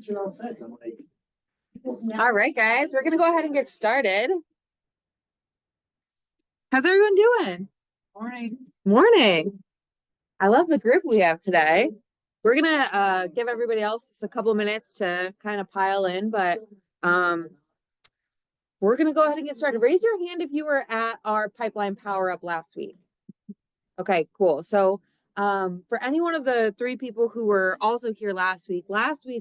you're all set. I'm like, All right, guys, we're gonna go ahead and get started. How's everyone doing? Morning. Morning. I love the group we have today. We're gonna give everybody else just a couple minutes to kind of pile in, but we're gonna go ahead and get started. Raise your hand if you were at our pipeline power up last week. Okay, cool. So for any one of the three people who were also here last week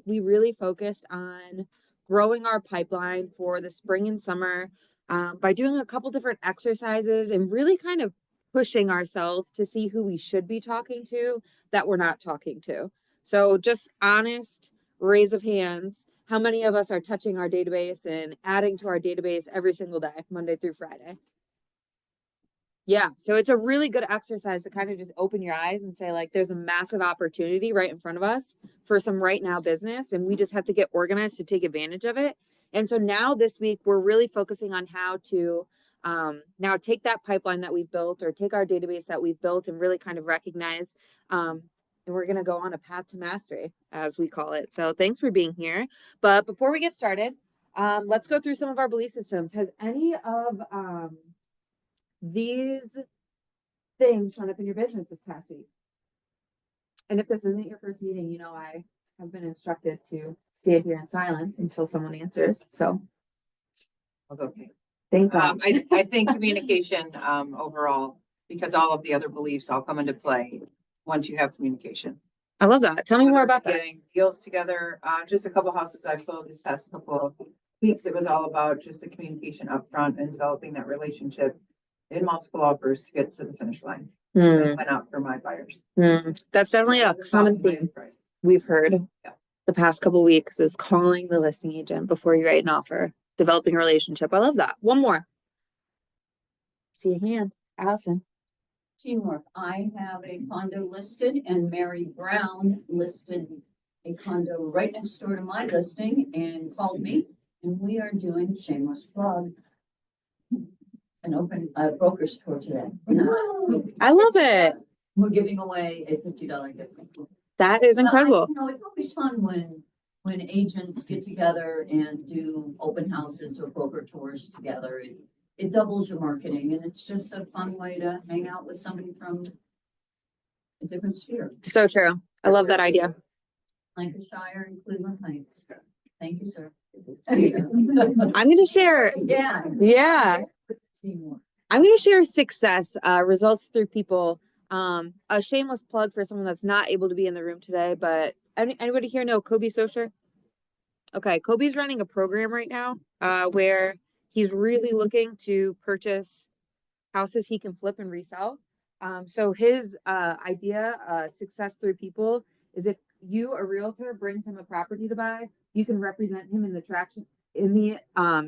we really focused on growing our pipeline for the spring and summer by doing a couple different exercises and really kind of pushing ourselves to see who we should be talking to that we're not talking to. So just honest raise of hands. How many of us are touching our database and adding to our database every single day, Monday through Friday? Yeah, so it's a really good exercise to kind of just open your eyes and say, like, there's a massive opportunity right in front of us for some right now business, and we just have to get organized to take advantage of it. And so now this week, we're really focusing on how to now take that pipeline that we've built or take our database that we've built and really kind of recognize, and we're going to go on a path to mastery, as we call it. So thanks for being here. But before we get started, let's go through some of our belief systems. Has any of these things shown up in your business this past week? And if this isn't your first meeting, you know, I have been instructed to stay here in silence until someone answers. So Okay. thank God. I think communication overall, because all of the other beliefs all come into play once you have communication. I love that. Tell me more about that. Getting deals together. Just a couple houses I've sold this past couple of weeks. It was all about just the communication up front and developing that relationship in multiple offers to get to the finish line. I went out for my buyers. That's definitely a common theme we've heard the past couple of weeks is calling the listing agent before you write an offer, developing a relationship. I love that. One more. See a hand. Allison. Teamwork. I have a condo listed and Mary Brown listed a condo right next door to my listing and called me, and we are doing shameless plug. An open broker's tour today. I love it. We're giving away a $50 gift card. That is incredible. You know, it's always fun when agents get together and do open houses or broker tours together. It doubles your marketing, and it's just a fun way to hang out with somebody from a different sphere. So true. I love that idea. Lancashire and Cleveland Heights. Thank you, sir. I'm going to share. Yeah. I'm going to share success results through people. A shameless plug for someone that's not able to be in the room today, but anybody here know Kobe Socher? Okay, Kobe's running a program right now where he's really looking to purchase houses he can flip and resell. So his idea, success through people, is if you, a realtor, brings him a property to buy, you can represent him in the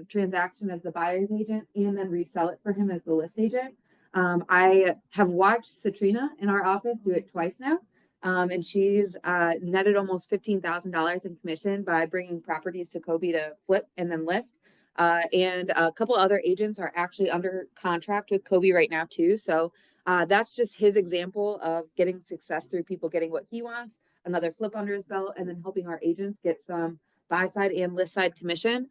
transaction as the buyer's agent and then resell it for him as the list agent. I have watched Satrina in our office do it twice now. And she's netted almost $15,000 in commission by bringing properties to Kobe to flip and then list. And a couple other agents are actually under contract with Kobe right now too. So that's just his example of getting success through people getting what he wants, another flip under his belt, and then helping our agents get some buy side and list side commission.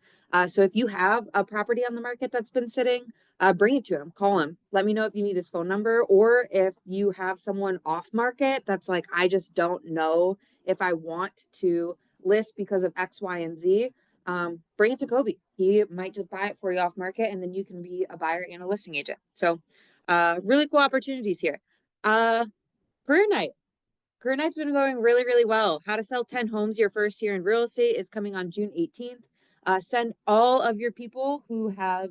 So if you have a property on the market that's been sitting, bring it to him, call him, let me know if you need his phone number, or if you have someone off market that's like, I just don't know if I want to list because of X, Y, and Z. Bring it to Kobe. He might just buy it for you off market, and then you can be a buyer and a listing agent. So really cool opportunities here. Career night. Career night's been going really, really well. How to sell 10 homes your first year in real estate is coming on June 18th. Send all of your people who have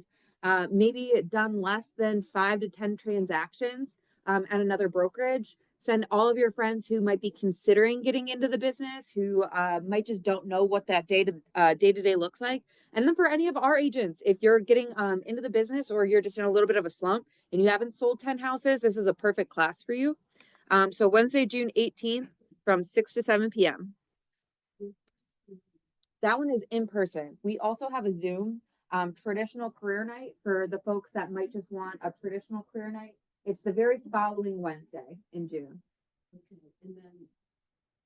maybe done less than 5 to 10 transactions at another brokerage. Send all of your friends who might be considering getting into the business, who might just don't know what that day-to-day looks like. And then for any of our agents, if you're getting into the business or you're just in a little bit of a slump and you haven't sold 10 houses, this is a perfect class for you. So Wednesday, June 18th from 6 to 7 p.m. That one is in person. We also have a Zoom traditional career night for the folks that might just want a traditional career night. It's the very following Wednesday in June. Okay. And then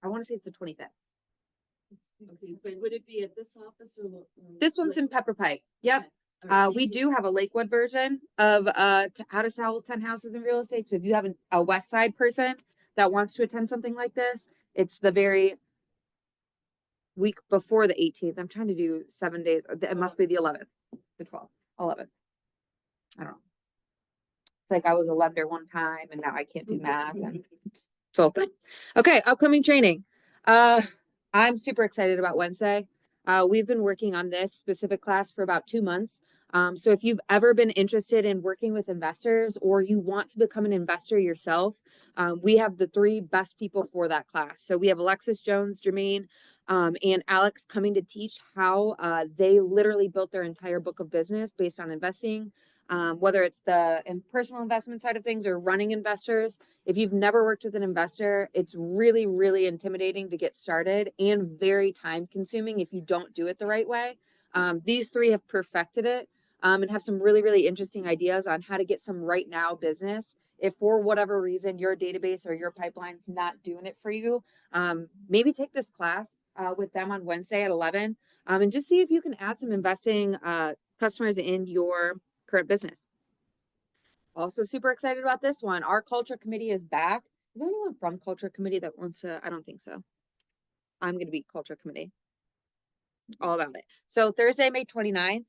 I want to say it's the 25th. Okay, but would it be at this office or? This one's in Pepper Pike. Yep. We do have a Lakewood version of how to sell 10 houses in real estate. So if you have a West Side person that wants to attend something like this, it's the very week before the 18th. I'm trying to do 7 days. It must be the 11th, the 12th, 11th. I don't know. It's like I was a lender one time and now I can't do math. And it's the whole thing. Okay, upcoming training. I'm super excited about Wednesday. We've been working on this specific class for about 2 months. So if you've ever been interested in working with investors or you want to become an investor yourself, we have the 3 best people for that class. So we have Alexis Jones, Jermaine, and Alex coming to teach how they literally built their entire book of business based on investing. Whether it's the personal investment side of things or running investors. If you've never worked with an investor, it's really, really intimidating to get started and very time consuming if you don't do it the right way. These 3 have perfected it and have some really, really interesting ideas on how to get some right now business. If for whatever reason your database or your pipeline's not doing it for you, maybe take this class with them on Wednesday at 11 and just see if you can add some investing customers in your current business. Also super excited about this one. Our culture committee is back. Is there anyone from culture committee that wants to? I don't think so. I'm going to be culture committee. All about it. So Thursday, May 29th,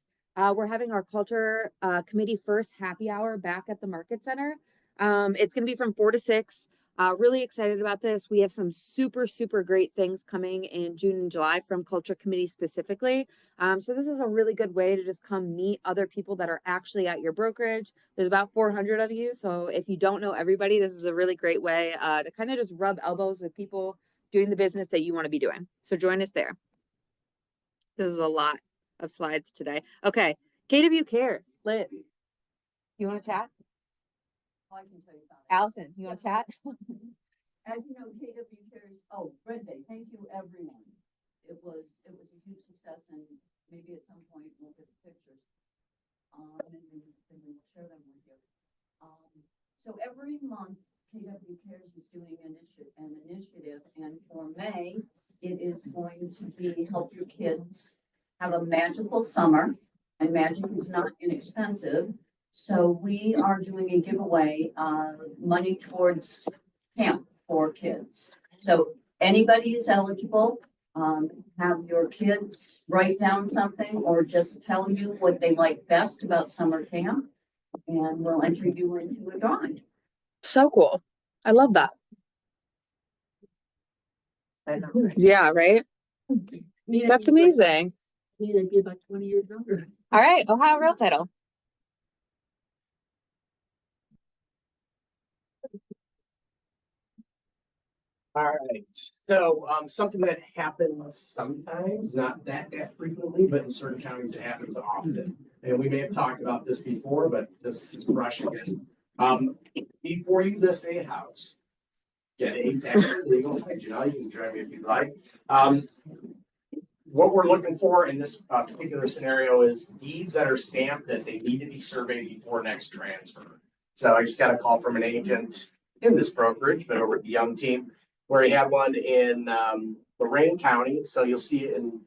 we're having our culture committee first happy hour back at the Market Center. It's going to be from 4 to 6. Really excited about this. We have some super, super great things coming in June and July from Culture Committee specifically. So this is a really good way to just come meet other people that are actually at your brokerage. There's about 400 of you. So if you don't know everybody, this is a really great way to kind of just rub elbows with people doing the business that you want to be doing. So join us there. This is a lot of slides today. Okay. KW Cares. Liz, you want to chat? Oh, I can tell you about it. Allison, you want to chat? As you know, KW Cares, Red Day, thank you, everyone. It was a huge success, and maybe at some point we'll get the pictures. And we'll share them with you. So every month, KW Cares is doing an initiative, and for May, it is going to be help your kids have a magical summer, and magic is not inexpensive. So we are doing a giveaway, money towards camp for kids. So anybody is eligible. Have your kids write down something or just tell you what they like best about summer camp, and we'll enter you into a drawing. So cool. I love that. Yeah, right? That's amazing. Me, they'd be about 20 years younger. All right, Ohio Real Title. All right, so something that happens sometimes, not that frequently, but in certain counties it happens often. And we may have talked about this before, but this is fresh again. Before you list a house, get a tax legal, you know, you can join me if you'd like. What we're looking for in this particular scenario is deeds that are stamped that they need to be surveyed before next transfer. So I just got a call from an agent in this brokerage, but over at the Young Team, where he had one in Lorain County. So you'll see it in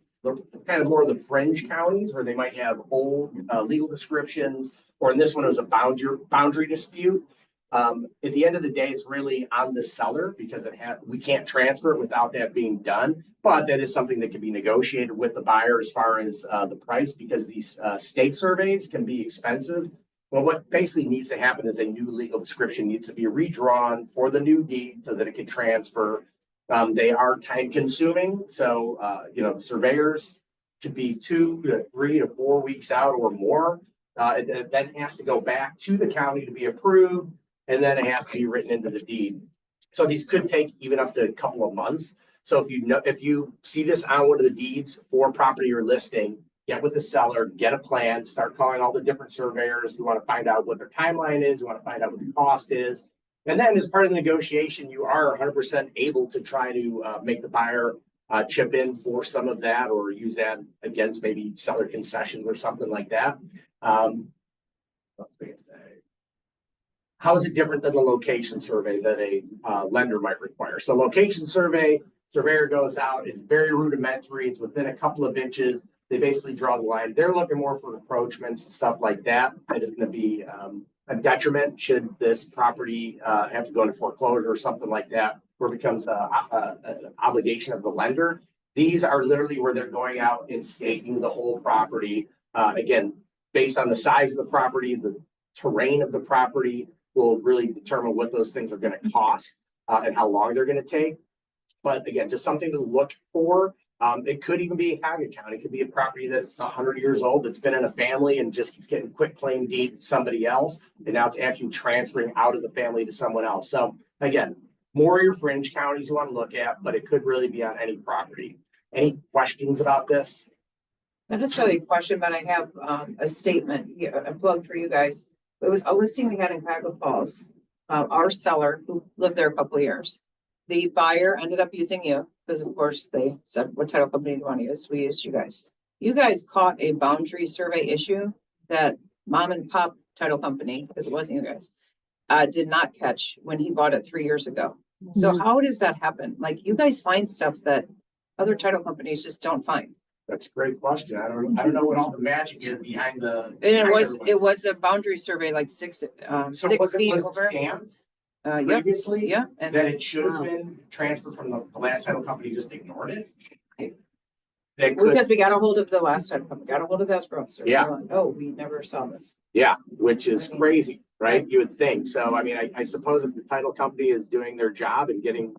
kind of more of the fringe counties where they might have old legal descriptions, or in this one, it was a boundary dispute. At the end of the day, it's really on the seller because we can't transfer it without that being done. But that is something that can be negotiated with the buyer as far as the price, because these state surveys can be expensive. Well, what basically needs to happen is a new legal description needs to be redrawn for the new deed so that it can transfer. They are time consuming. So, surveyors could be 2 to 3 to 4 weeks out or more. It then has to go back to the county to be approved, and then it has to be written into the deed. So these could take even up to a couple of months. So if you see this on one of the deeds for property or listing, get with the seller, get a plan, start calling all the different surveyors who want to find out what their timeline is, who want to find out what the cost is. And then as part of the negotiation, you are 100% able to try to make the buyer chip in for some of that, or use that against maybe seller concessions or something like that. How is it different than the location survey that a lender might require? So location survey surveyor goes out, it's very rudimentary, it's within a couple of inches. They basically draw the line. They're looking more for encroachments and stuff like that. That is gonna be a detriment should this property have to go into foreclosure or something like that, where it becomes an obligation of the lender. These are literally where they're going out and staking the whole property. Again, based on the size of the property, the terrain of the property will really determine what those things are gonna cost and how long they're gonna take. But again, just something to look for. It could even be a Cuyahoga County. It could be a property that's 100 years old. It's been in a family and just keeps getting quick claim deed to somebody else. And now it's actually transferring out of the family to someone else. So again, more of your fringe counties you want to look at, but it could really be on any property. Any questions about this? Not necessarily a question, but I have a statement, a plug for you guys. It was a listing we had in Cuyahoga Falls. Our seller who lived there a couple of years. The buyer ended up using you because of course they said, what title company do you want to use? We used you guys. You guys caught a boundary survey issue that mom and pop title company, because it wasn't you guys, did not catch when he bought it 3 years ago. So how does that happen? Like you guys find stuff that other title companies just don't find. That's a great question. I don't know what all the magic is behind the. And behind it was a boundary survey, like six So 6 was it feet was over. stamped Yeah, previously? yeah. And That it should have Wow. been transferred from the last title company, just ignored it? That could, because we got a hold of the last title company, got a hold of the escrow officer. Yeah. They're like, oh, we never saw this. yeah, which is I mean- crazy, right? You would think. So, I mean, I suppose if the title company is doing their job and getting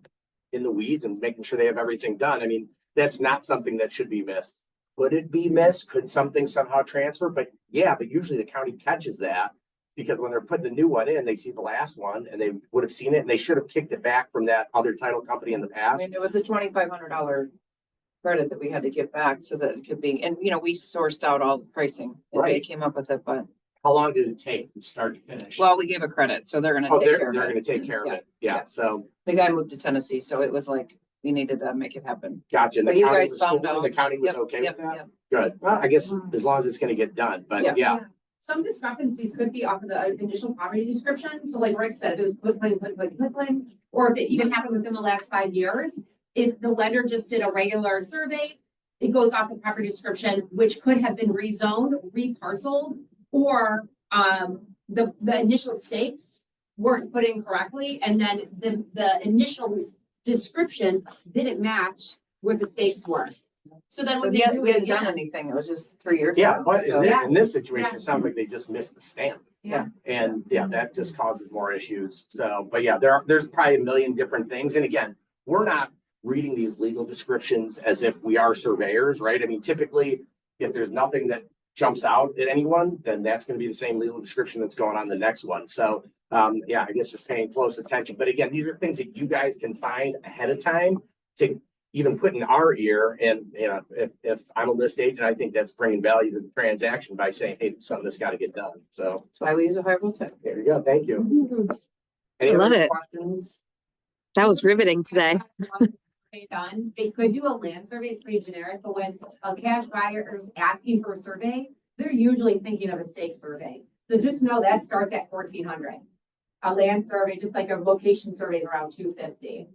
in the weeds and making sure they have everything done, I mean, that's not something that should be missed. Could it be missed? Could something somehow transfer? But yeah, but usually the county catches that because when they're putting the new one in, they see the last one and they would have seen it and they should have kicked it back from that other title company in the I past. mean, it was a $2,500 credit that we had to give back so that it could be, and you know, we sourced out all the pricing. And they Right. came up with it, but, How long did it take from start to finish? well, we gave a credit, so they're gonna Oh, take they're care of gonna it. take care of Yeah. it. Yeah, Yeah. so The guy moved to Tennessee, so it was like, we needed to make it happen. gotcha. And But the you county guys was found cool, and out. the county was Yep, okay with yep, that? yep. Good. Well, I guess as long as it's gonna get done, Yeah. but yeah. Some discrepancies could be off of the initial property description, so like Rick said, if it was quick claim, or if it even happened within the last 5 years. If the lender just did a regular survey, it goes off the property description, which could have been rezoned, reparceled, or the initial stakes weren't put in correctly, and then the initial description didn't match where the stakes were. So then So when they do we it hadn't done again. anything, it was just 3 years. Yeah, ago, but so- in this situation, Yeah. it sounds like they just missed the stamp. Yeah. And yeah, that just causes more issues. So, but yeah, there's probably a million different things. And again, we're not reading these legal descriptions as if we are surveyors, right? I mean, typically, if there's nothing that jumps out at anyone, then that's gonna be the same legal description that's going on the next one. So, yeah, I guess just paying close attention. But again, these are things that you guys can find ahead of time to even put in our ear. And, you know, if I'm a list agent, I think that's bringing value to the transaction by saying, hey, it's something that's gotta get done. So That's why we use a Firewall tech. there you go. Thank you. Any I love other it. questions? That was riveting today. Done, they could do a land survey, it's pretty generic, but when a cash buyer is asking for a survey, they're usually thinking of a stake survey. So just know that starts at 1,400. A land survey, just like a location survey is around 250.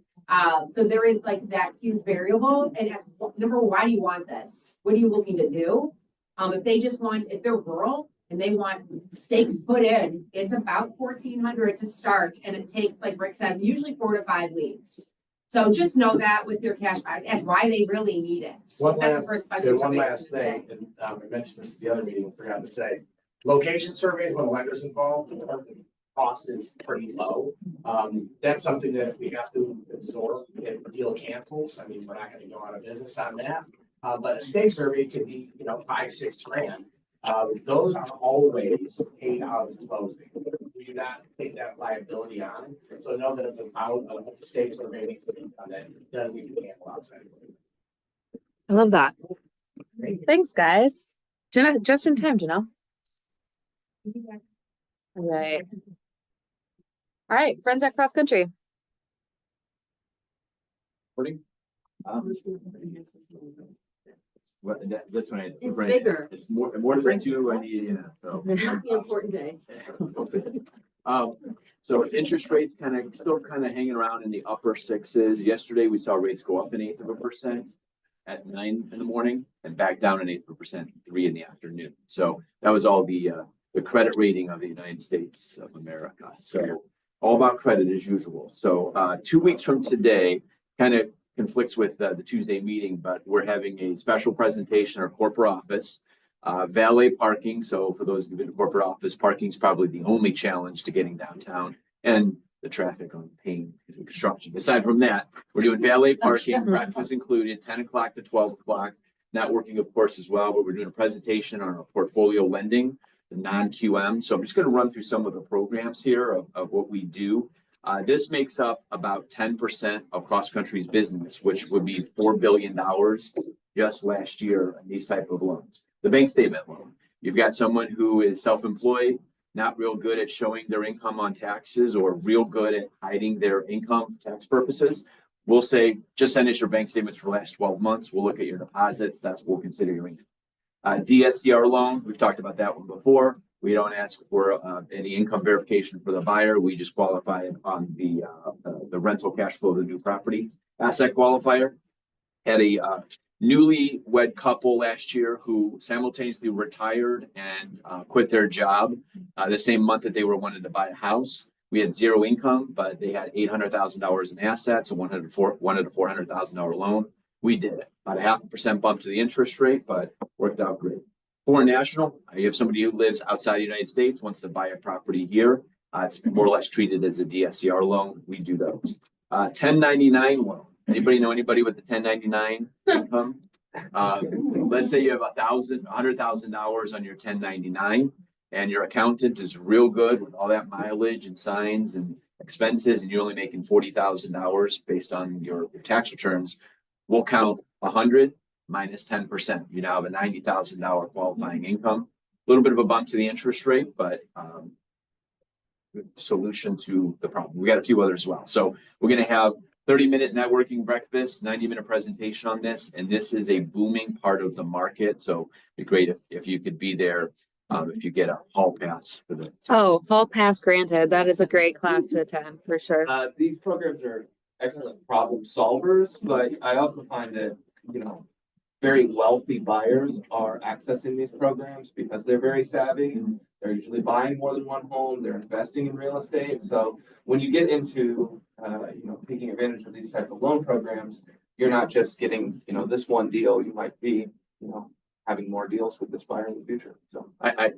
So there is like that huge variable, and as number one, why do you want this? What are you looking to do? If they're rural and they want stakes put in, it's about 1,400 to start, and it takes, like Rick said, usually 4 to 5 weeks. So just know that with your cash buyers, ask why they really need it. One That's the last, first question and one somebody last has to thing, and I mentioned this at the other meeting, forgot to say. Location surveys, when the lender's involved, the cost is pretty low. That's something that if we have to absorb if the deal cancels, I mean, we're not gonna go out of business on that. But a stake survey could be, you know, 5-6 grand. Those are always paid out of the closing. We do not take that liability on. So know that if the amount of the stake survey needs to be done, that it does need to be handled outside. I love that. Thanks, guys. Jenna, just in time, Janelle. All right. All right, friends at cross country. What, this one. It's bigger. It's more than two, I need, so. Not the important day. Um, So interest rates still hanging around in the upper sixes. Yesterday, we saw rates go up 1/8% at 9 in the morning and back down 1/8% at 3 in the afternoon. So that was all the credit rating of the United States of America. So all about credit as usual. So 2 weeks from today kind of conflicts with the Tuesday meeting, but we're having a special presentation at our corporate office. Valet parking. So for those who've been to corporate office, parking is probably the only challenge to getting downtown, and the traffic on Payne construction. Aside from that, we're doing valet parking, breakfast included, 10 o'clock to 12 o'clock. Networking, of course, as well, but we're doing a presentation on our portfolio lending, the non-QM. So I'm just going to run through some of the programs here of what we do. This makes up about 10% of Cross Country's business, which would be $4 billion just last year in these type of loans. The bank statement loan. You've got someone who is self-employed, not real good at showing their income on taxes or real good at hiding their income for tax purposes. We'll say, just send us your bank statements for the last 12 months. We'll look at your deposits. That's what we'll consider your income. DSCR loan, we've talked about that one before. We don't ask for any income verification for the buyer. We just qualify it on the rental cash flow of the new property. Asset qualifier. Had a newly-wed couple last year who simultaneously retired and quit their job the same month that they were wanting to buy a house. We had zero income, but they had $800,000 in assets and wanted a $400,000 loan. We did it. About a 0.5% bump to the interest rate, but worked out great. Foreign national, you have somebody who lives outside the United States, wants to buy a property here. It's more or less treated as a DSCR loan. We do those. 1099 loan. Anybody know anybody with the 1099 income? Let's say you have $100,000 on your 1099 and your accountant is real good with all that mileage and signs and expenses, and you're only making $40,000 based on your tax returns. We'll count 100 minus 10%. You now have a $90,000 qualifying income. A little bit of a bump to the interest rate, but solution to the problem. We got a few others as well. So we're going to have 30-minute networking breakfast, 90-minute presentation on this. And this is a booming part of the market. So it'd be great if you could be there, if you get a hall pass for the. Oh, hall pass granted. That is a great class to attend for sure. These programs are excellent problem solvers, but I also find that, very wealthy buyers are accessing these programs because they're very savvy. They're usually buying more than one home. They're investing in real estate. So when you get into, taking advantage of these type of loan programs, you're not just getting, this one deal. You might be, having more deals with this buyer in the future. So I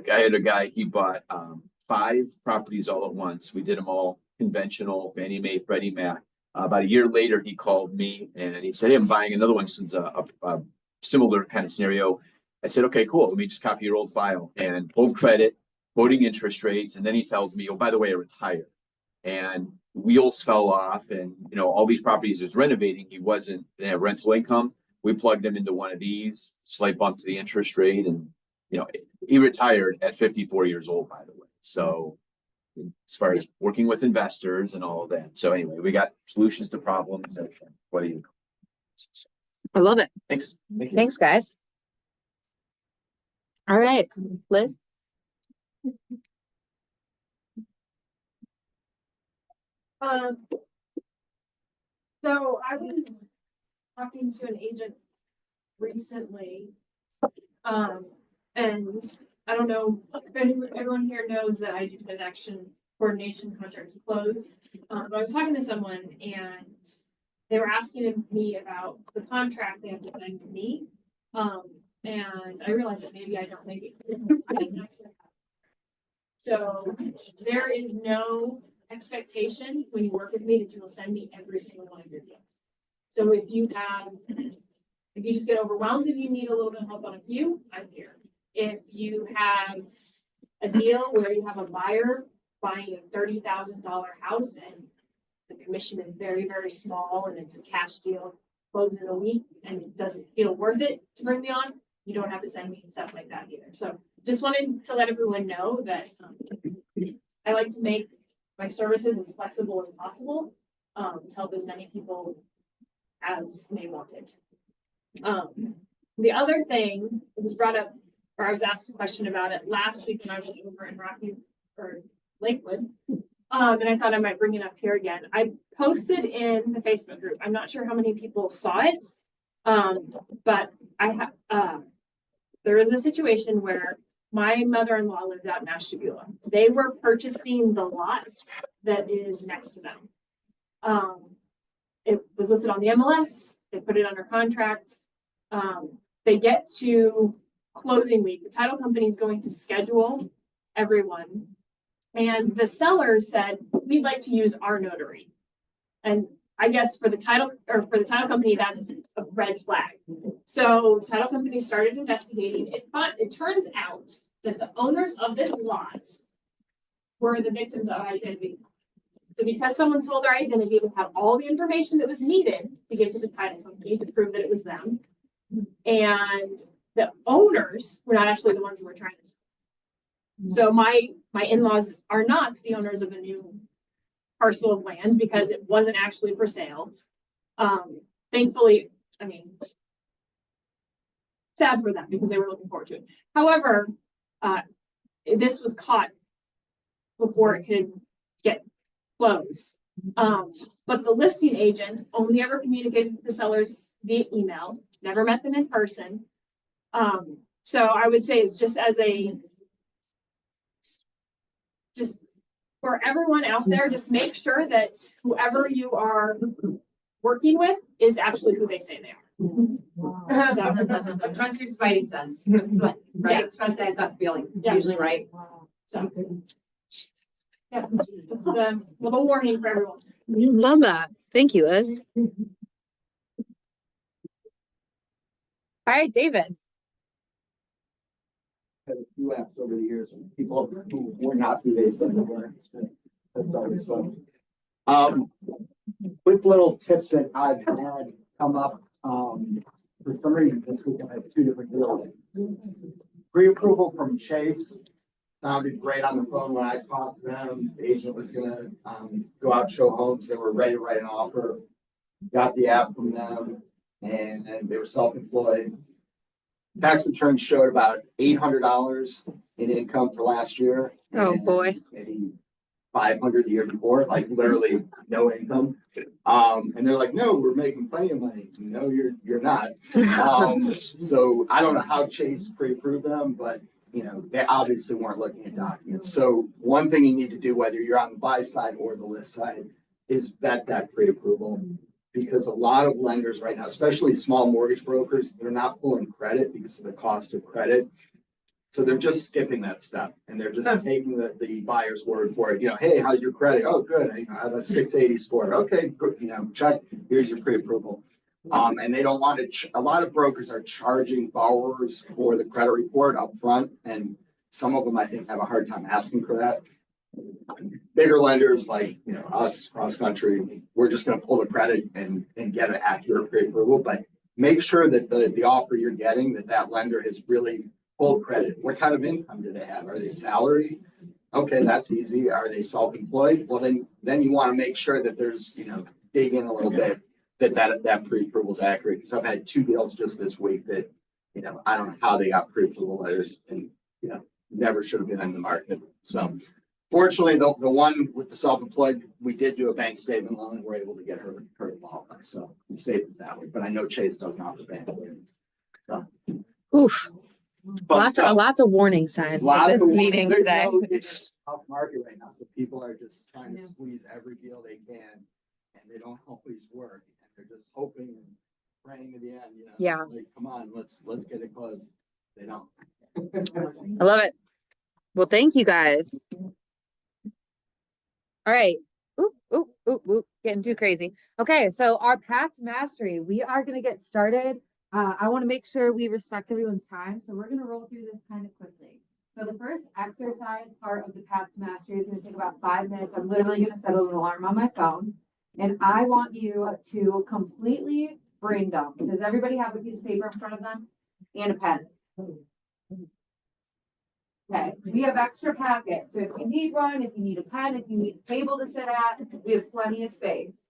had a guy, he bought 5 properties all at once. We did them all conventional, Fannie Mae, Freddie Mac. About a year later, he called me and he said, hey, I'm buying another one since a similar kind of scenario. I said, okay, cool. Let me just copy your old file and pull credit, quoting interest rates. And then he tells me, oh, by the way, I retired. And wheels fell off and, all these properties he was renovating. He wasn't rental income. We plugged him into one of these, slight bump to the interest rate. And, he retired at 54 years old, by the way. So as far as working with investors and all of that. So anyway, we got solutions to problems. What do you? I love it. Thanks. Thank you. Thanks, guys. All right, Liz. So I was talking to an agent recently. And I don't know if everyone here knows that I do transaction coordination, contract to close. But I was talking to someone and they were asking me about the contract they have to sign with me. And I realized that maybe I don't make it clear. So there is no expectation when you work with me that you will send me every single one of your deals. So if you just get overwhelmed and you need a little bit of help on a few, I'm here. If you have a deal where you have a buyer buying a $30,000 house and the commission is very, very small and it's a cash deal, close in a week and it doesn't feel worth it to bring me on, you don't have to send me stuff like that either. So just wanted to let everyone know that I like to make my services as flexible as possible to help as many people as may want it. The other thing that was brought up, or I was asked a question about it last week when I was over in Rocky or Lakewood. And I thought I might bring it up here again. I posted in the Facebook group. I'm not sure how many people saw it. But I have, there is a situation where my mother-in-law lives out in Ashtabula. They were purchasing the lot that is next to them. It was listed on the MLS. They put it under contract. They get to closing week. The title company is going to schedule everyone. And the seller said, we'd like to use our notary. And I guess for the title company, that's a red flag. So title company started investigating. It turns out that the owners of this lot were the victims of identity. So because someone sold their identity, we have all the information that was needed to give to the title company to prove that it was them. And the owners were not actually the ones who were trying to. So my in-laws are not the owners of a new parcel of land because it wasn't actually for sale. Thankfully, I mean, sad for them because they were looking forward to it. However, this was caught before it could get closed. But the listing agent only ever communicated with the sellers via email, never met them in person. So I would say it's just for everyone out there, just make sure that whoever you are working with is actually who they say they are. So, Trust your spidey sense, but, right? Trust that gut feeling. It's Yeah. usually right. so. Yeah, just a little warning for everyone. Love that. Thank you, Liz. All right, David. Had a few apps over the years with people who were not who they said they were. That's always fun. Quick little tips that I've had come up, for some reason this week I have two different deals. Pre-approval from Chase sounded great on the phone when I talked to them. The agent was gonna, go out, show homes. They were ready to write an offer. Got the app from them and they were self-employed. Tax return showed about $800 in income for last year. Oh, and boy. Maybe 500 the year before, like literally no income. And they're like, no, we're making plenty of money. No, you're not. So I don't know how Chase pre-approved them, but you know, they obviously weren't looking at documents. So one thing you need to do, whether you're on the buy side or the list side, is vet that pre-approval. Because a lot of lenders right now, especially small mortgage brokers, they're not pulling credit because of the cost of credit. So they're just skipping that step and they're just taking the buyer's word for it. You know, hey, how's your credit? Oh, good. I have a 680 score. Okay, good. You know, check. Here's your pre-approval. And they don't want to. A lot of brokers are charging borrowers for the credit report up front, and some of them I think have a hard time asking for that. Bigger lenders like, you know, us, cross country, we're just going to pull the credit and get an accurate pre-approval. But make sure that the offer you're getting, that lender has really pulled credit. What kind of income do they have? Are they salary? Okay, that's easy. Are they self-employed? Well, then you want to make sure that there's, you know, dig in a little bit that pre-approval is accurate. Because I've had two deals just this week that, you know, I don't know how they got pre-approval letters and, you know, never should have been in the market. So fortunately, the one with the self-employed, we did do a bank statement loan and we're able to get her involved. So we saved it that way. But I know Chase doesn't offer bank statements. So. Oof. Fun stuff. Lots of warning signs at this meeting there's today. it's a tough market right now. So people are just trying to squeeze every deal they can and they don't always work. And they're just hoping and praying to the end, you know. Yeah. Like, come on, let's get it closed. They don't. I love it. Well, thank you guys. All right. Oop, getting too crazy. Okay, so our path to mastery, we are going to get started. I want to make sure we respect everyone's time. So we're going to roll through this kind of quickly. So the first exercise part of the path to mastery is going to take about 5 minutes. I'm literally going to set an alarm on my phone. And I want you to completely brain dump. Does everybody have a piece of paper in front of them? And a pen? Okay, we have extra packets. So if you need one, if you need a pen, if you need a table to sit at, we have plenty of space.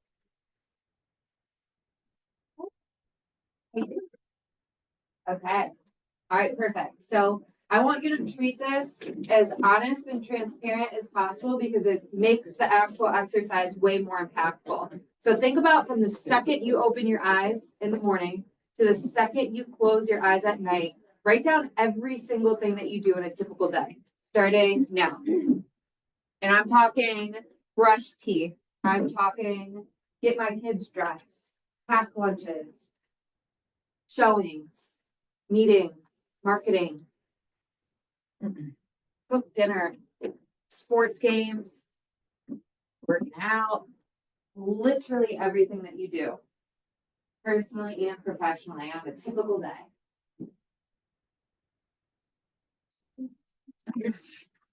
Okay. All right, perfect. So I want you to treat this as honest and transparent as possible because it makes the actual exercise way more impactful. So think about from the second you open your eyes in the morning to the second you close your eyes at night. Write down every single thing that you do in a typical day, starting now. And I'm talking brush teeth. I'm talking get my kids dressed, pack lunches, showings, meetings, marketing, cook dinner, sports games, working out, literally everything that you do, personally and professionally on a typical day.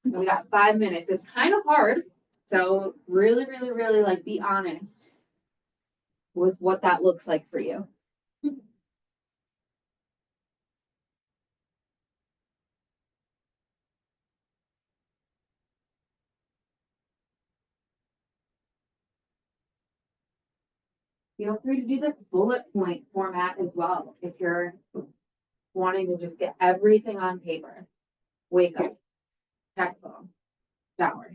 We got 5 minutes. It's kind of hard. So really like be honest with what that looks like for you. Feel free to do this bullet point format as well if you're wanting to just get everything on paper. Wake up, check phone, shower.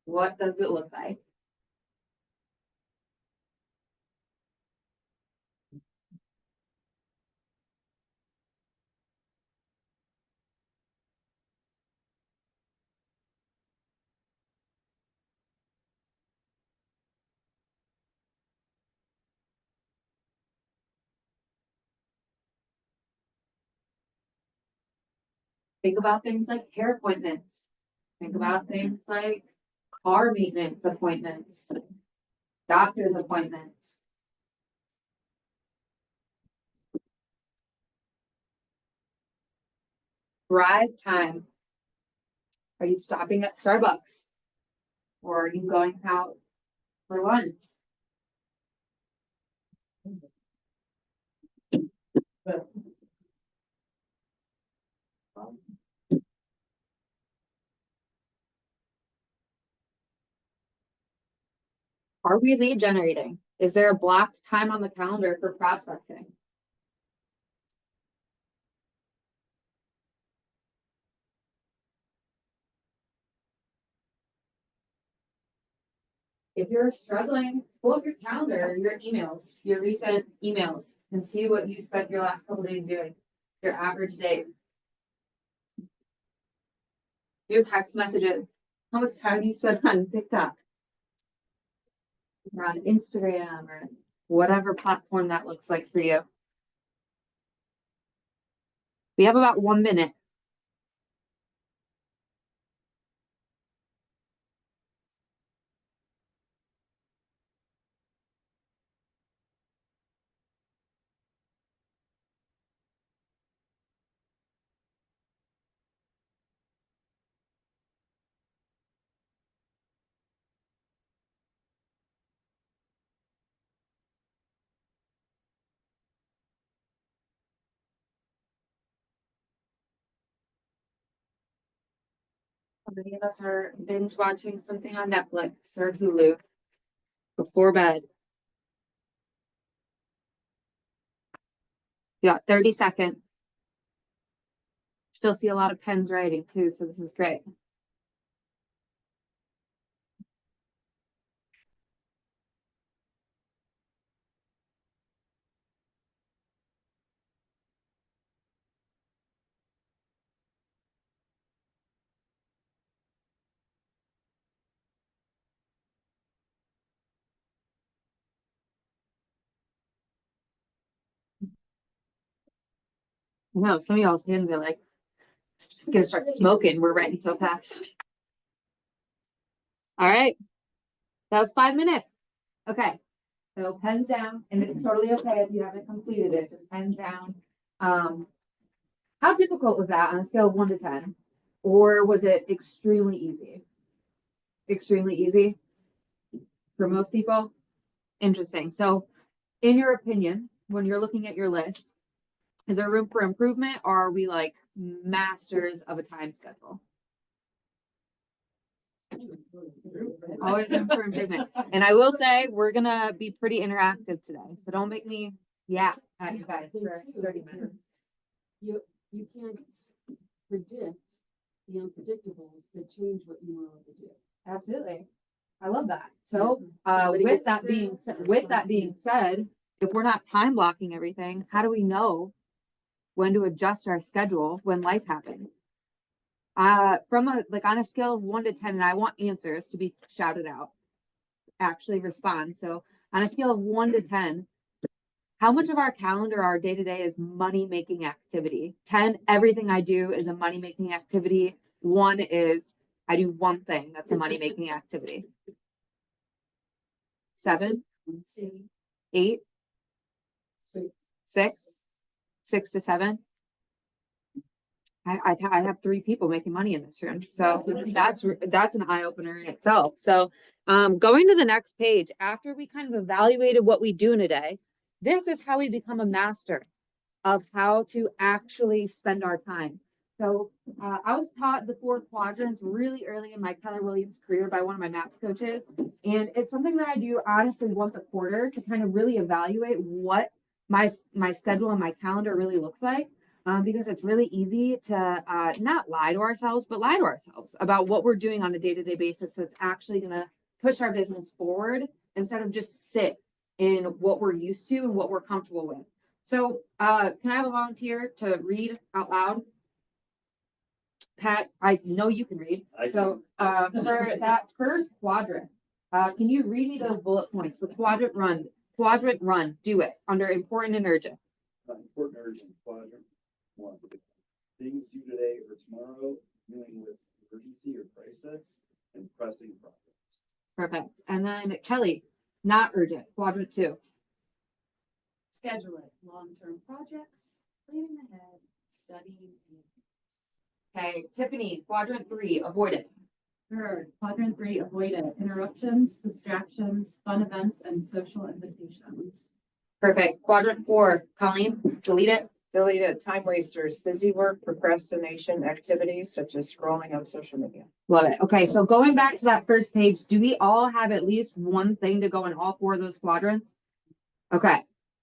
What does it look like? Think about things like hair appointments. Think about things like car maintenance appointments, doctor's appointments. Drive time. Are you stopping at Starbucks? Or are you going out for lunch? Are we lead generating? Is there a blocked time on the calendar for prospecting? If you're struggling, pull up your calendar, your emails, your recent emails, and see what you spent your last couple days doing, your average days. Your text messages. How much time do you spend on TikTok? Or on Instagram or whatever platform that looks like for you. We have about 1 minute. How many of us are binge watching something on Netflix or Hulu before bed? You got 30 seconds. Still see a lot of pens writing too, so this is great. No, some of y'all's hands are like, just gonna start smoking. We're writing so fast. All right. That was 5 minutes. Okay. So pens down, and it's totally okay if you haven't completed it, just pens down. How difficult was that on a scale of 1 to 10? Or was it extremely easy? Extremely easy for most people? Interesting. So in your opinion, when you're looking at your list, is there room for improvement or are we like masters of a time schedule? Always room for improvement. And I will say, we're gonna be pretty interactive today, so don't make me yap at you guys for 30 minutes. You can't predict the unpredictables that change what you want to do. Absolutely. I love that. So, Somebody with gets that being sick said, or with that something. being said, if we're not time blocking everything, how do we know when to adjust our schedule when life happens? From on a scale of 1 to 10, and I want answers to be shouted out, actually respond. So on a scale of 1 to 10, how much of our calendar, our day to day is money making activity? 10, everything I do is a money making activity. 1 is I do one thing that's a money making activity. 7, Let's see. 8, So 6 to 7. I have 3 people making money in this room, so that's an eye opener in itself. So, going to the next page, after we kind of evaluated what we do in a day, this is how we become a master of how to actually spend our time. So, I was taught the 4 quadrants really early in my Keller Williams career by one of my MAPS coaches, and it's something that I do honestly once a quarter to kind of really evaluate what my schedule and my calendar really looks like. Because it's really easy to not lie to ourselves, but lie to ourselves about what we're doing on a day-to-day basis that's actually going to push our business forward instead of just sit in what we're used to and what we're comfortable with. So can I have a volunteer to read out loud? Pat, I know you can read. So for that first quadrant, can you read me those bullet points? The quadrant run, do it under important and urgent. Important urgent quadrant. 1, things due today or tomorrow, dealing with urgency or crisis, and pressing problems. Perfect. And then Kelly, not urgent, quadrant 2. schedule it, long-term projects, planning ahead, studying. Okay, Tiffany, quadrant 3, avoid it. Third, quadrant 3, avoid it. Interruptions, distractions, fun events, and social invitations. Perfect. Quadrant 4, Colleen, delete it. Delete it, time wasters, busy work, procrastination, activities such as scrolling on social media. Love it. Okay, so going back to that first page, do we all have at least one thing to go in all 4 of those quadrants? Okay,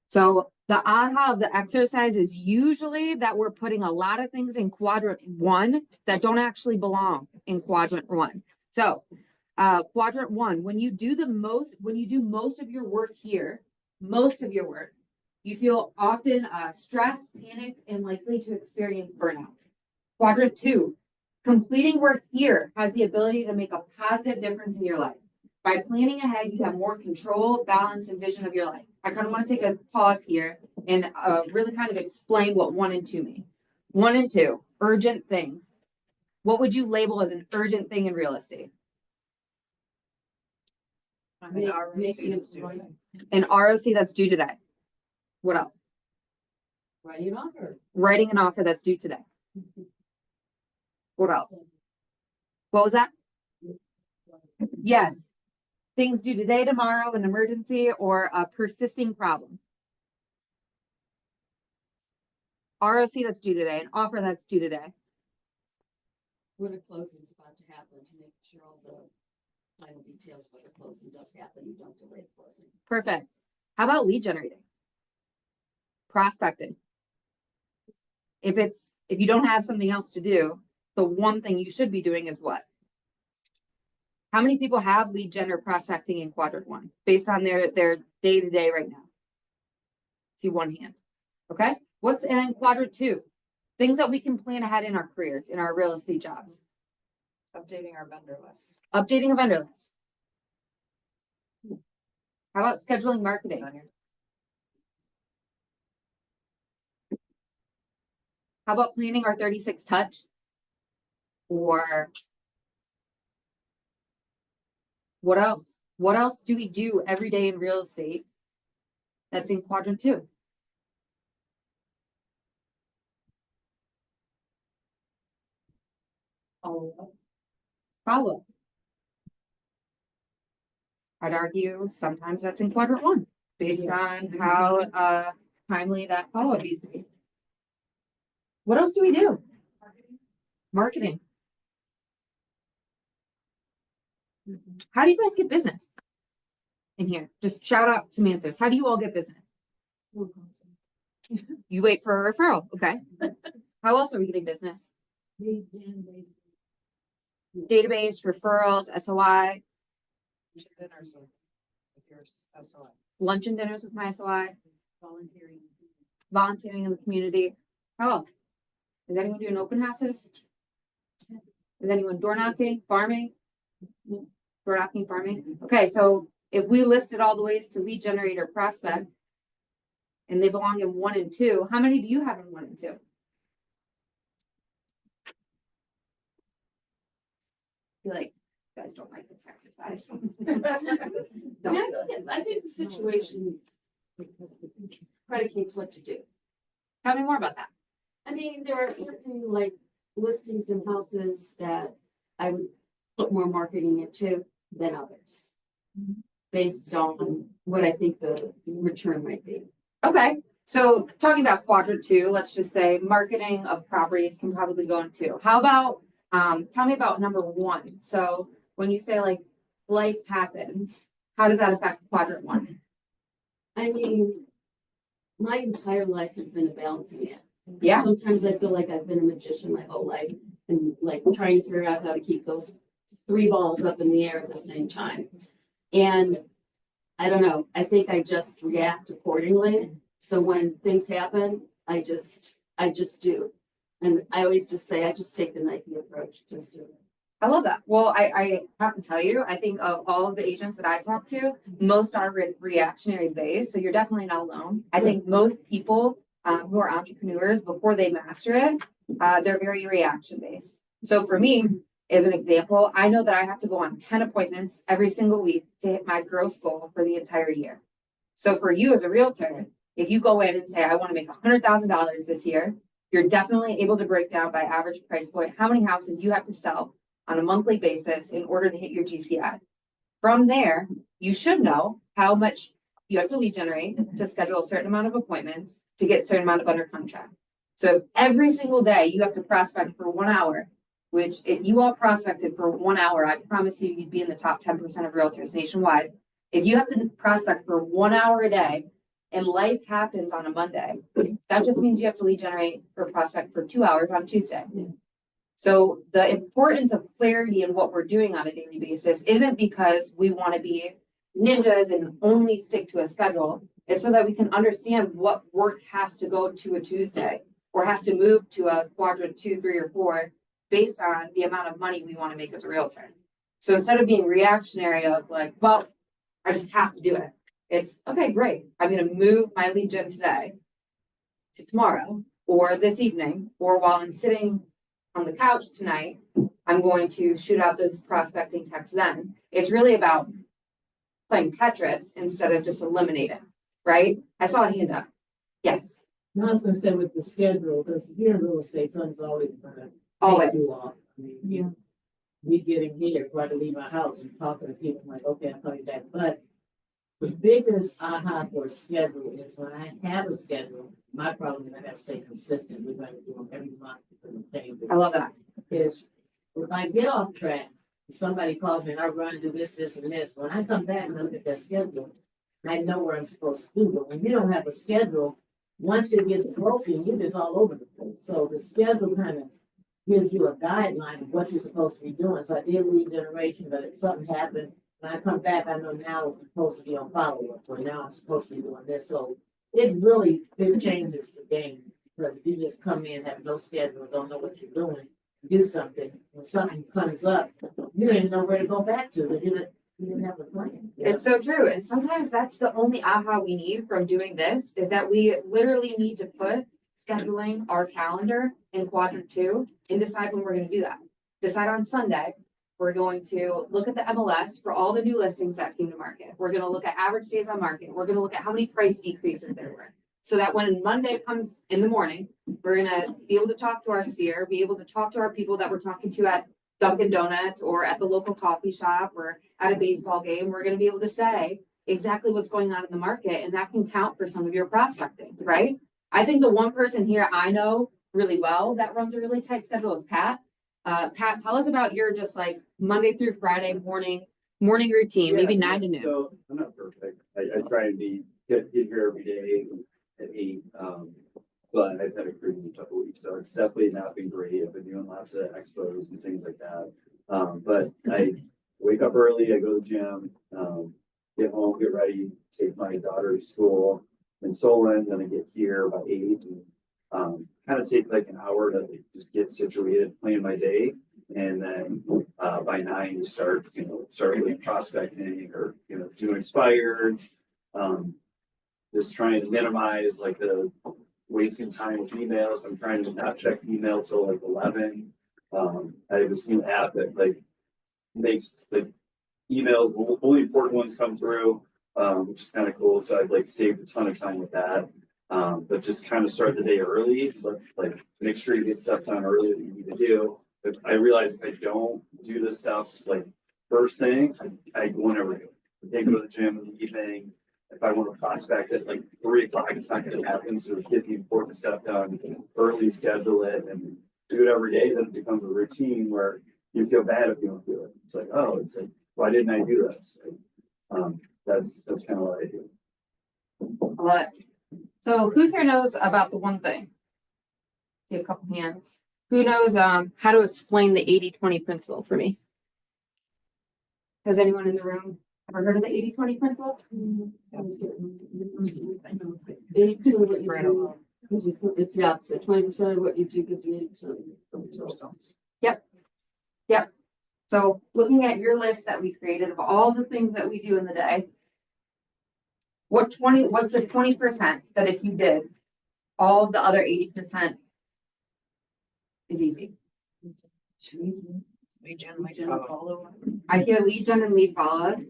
so the aha of the exercise is usually that we're putting a lot of things in quadrant 1 that don't actually belong in quadrant 1. So quadrant 1, when you do most of your work here, you feel often stressed, panicked, and likely to experience burnout. Quadrant 2, completing work here has the ability to make a positive difference in your life. By planning ahead, you have more control, balance, and vision of your life. I kind of want to take a pause here and really kind of explain what 1 and 2 mean. 1 and 2, urgent things. What would you label as an urgent thing in real estate? An ROC that's due today. What else? Writing an offer. Writing an offer that's due today. What else? What was that? Yes. Things due today, tomorrow, an emergency, or a persisting problem. ROC that's due today, an offer that's due today. When a closing is about to happen, to make sure all the final details for the closing does happen, you don't delay the closing. Perfect. How about lead generating? Prospecting. If you don't have something else to do, the one thing you should be doing is what? How many people have lead gen or prospecting in quadrant 1 based on their day-to-day right now? See one hand. Okay. What's in quadrant 2? Things that we can plan ahead in our careers, in our real estate jobs. Updating our vendor list. Updating a vendor list. How about scheduling marketing? How about planning our 36 touch? Or what else? What else do we do every day in real estate that's in quadrant 2? Follow up. I'd argue sometimes that's in quadrant 1 based on how timely that follow up needs to be. What else do we do? Marketing. How do you guys get business in here? Just shout out some answers. How do you all get business? You wait for a referral. Okay. How else are we getting business? Database, referrals, SOI, Dinners with your SOI. lunch and dinners with my SOI. Volunteering in the community. How else? Is anyone doing open houses? Is anyone door knocking, farming? Door knocking, farming? Okay, so if we listed all the ways to lead generator prospect and they belong in 1 and 2, how many do you have in 1 and 2? Feel like you guys don't like this exercise. I think the situation predicates what to do. Tell me more about that. I mean, there are certain like listings and houses that I would put more marketing into than others. Based on what I think the return might be. Okay, so talking about quadrant 2, let's just say marketing of properties can probably go in 2. How about, tell me about number 1. So when you say like life happens, how does that affect quadrant 1? I mean, my entire life has been a balancing act. Yeah. Sometimes I feel like I've been a magician my whole life and like trying to figure out how to keep those 3 balls up in the air at the same time. And I don't know, I think I just react accordingly. So when things happen, I just do. And I always just say, I just take the Nike approach, just do it. I love that. Well, I have to tell you, I think of all of the agents that I talk to, most are reactionary based. So you're definitely not alone. I think most people who are entrepreneurs, before they master it, they're very reaction based. So for me, as an example, I know that I have to go on 10 appointments every single week to hit my gross goal for the entire year. So for you as a realtor, if you go in and say, I want to make $100,000 this year, you're definitely able to break down by average price point how many houses you have to sell on a monthly basis in order to hit your GCI. From there, you should know how much you have to lead generate to schedule a certain amount of appointments to get a certain amount of under contract. So every single day you have to prospect for 1 hour, which if you all prospected for 1 hour, I promise you, you'd be in the top 10% of realtors nationwide. If you have to prospect for 1 hour a day and life happens on a Monday, that just means you have to lead generate or prospect for 2 hours on Tuesday. Yeah. So the importance of clarity in what we're doing on a daily basis isn't because we want to be ninjas and only stick to a schedule. It's so that we can understand what work has to go to a Tuesday or has to move to a quadrant 2, 3, or 4 based on the amount of money we want to make as a realtor. So instead of being reactionary of like, well, I just have to do it. It's okay, great. I'm going to move my lead gen today to tomorrow or this evening, or while I'm sitting on the couch tonight, I'm going to shoot out those prospecting texts then. It's really about playing Tetris instead of just eliminating, right? I saw a hand up. Yes, No, I was gonna say with the schedule, because if you're in real estate, something's always gonna always. take you off. I mean, me getting here, trying to leave my house and talking to people, I'm like, okay, I'm coming back. But the biggest aha for a schedule is when I have a schedule, my problem is I gotta stay consistent. We're going to do them every month. I love that. Is if I get off track, somebody calls me and I run to this, this, and this. When I come back and look at that schedule, I know where I'm supposed to do. But when you don't have a schedule, once it gets broken, you're just all over the place. So the schedule kind of gives you a guideline of what you're supposed to be doing. So I did lead generation, but if something happened, when I come back, I know now I'm supposed to be on follow-up, or now I'm supposed to be doing this. So it changes the game. Because if you just come in, have no schedule, don't know what you're doing, do something, when something comes up, you don't even know where to go back to, because you didn't have a plan. It's so true. And sometimes that's the only aha we need from doing this is that we literally need to put scheduling our calendar in quadrant 2 and decide when we're going to do that. Decide on Sunday, we're going to look at the MLS for all the new listings that came to market. We're going to look at average days on market. We're going to look at how many price decreases there were. So that when Monday comes in the morning, we're going to be able to talk to our sphere, be able to talk to our people that we're talking to at Dunkin' Donuts or at the local coffee shop or at a baseball game. We're going to be able to say exactly what's going on in the market, and that can count for some of your prospecting, right? I think the one person here I know really well that runs a really tight schedule is Pat. Pat, tell us about your just like Monday through Friday morning routine, maybe 9 to noon. So I'm not perfect. I try to get here every day at 8. but I've had a crazy couple weeks, so it's definitely not been great. I've been doing lots of expos and things like that. But I wake up early, I go to the gym, get home, get ready, take my daughter to school in Solon, then I get here by 8 and kind of take like an hour to just get situated, plan my day. And then by 9 you start with prospecting or doing expireds, just trying to minimize like the wasting time with emails. I'm trying to not check email till like 11. I have this new app that like makes like emails, only important ones come through, which is kind of cool. So I've like saved a ton of time with that. But just kind of start the day early, like make sure you get stuff done early that you need to do. If I realize if I don't do this stuff like first thing, I won't ever do it. I go to the gym in the evening. If I want to prospect at like 3 o'clock, it's not going to happen. So get the important stuff done early, schedule it, and do it every day. Then it becomes a routine where you feel bad if you don't do it. It's like, oh, it's like, why didn't I do this? Like, that's kind of what I do. But, so who here knows about the one thing? See a couple hands. Who knows how to explain the 80-20 principle for me? Has anyone in the room ever heard of the 80-20 principle? It's the opposite. 20% of what you do gives you 80% of the results. Yep. So looking at your list that we created of all the things that we do in the day, what's the 20% that if you did, all the other 80% is easy? Lead gen, follow up. I hear lead gen and lead follow-up.